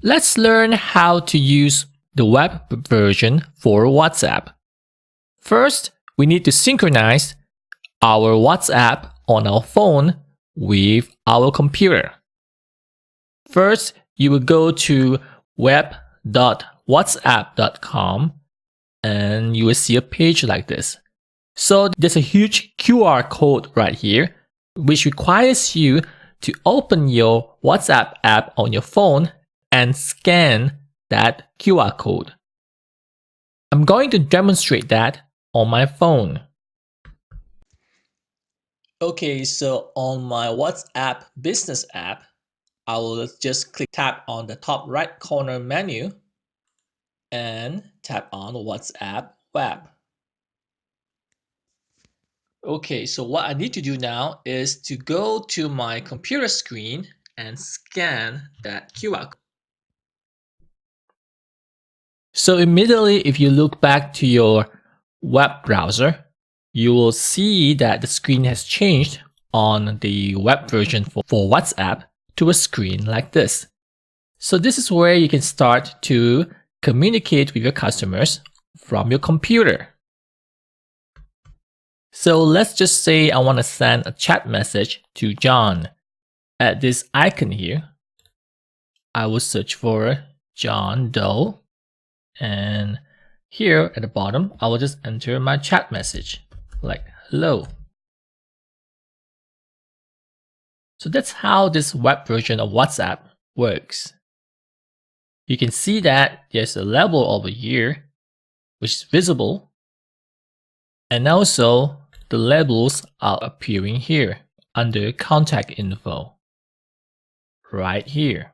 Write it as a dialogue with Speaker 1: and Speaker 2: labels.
Speaker 1: Let's learn how to use the web version for WhatsApp. First, we need to synchronize our WhatsApp on our phone with our computer. First, you will go to web.whatsapp.com and you will see a page like this. So there's a huge QR code right here, which requires you to open your WhatsApp app on your phone and scan that QR code. I'm going to demonstrate that on my phone. Okay, so on my WhatsApp business app, I will just tap on the top right corner menu and tap on WhatsApp web. Okay, so what I need to do now is to go to my computer screen and scan that QR code. So immediately, if you look back to your web browser, you will see that the screen has changed on the web version for WhatsApp to a screen like this. So this is where you can start to communicate with your customers from your computer. So let's just say I want to send a chat message to John. At this icon here, I will search for John Doe. And here at the bottom, I will just enter my chat message like hello. So that's how this web version of WhatsApp works. You can see that there's a label over here, which is visible. And also the labels are appearing here under contact info right here.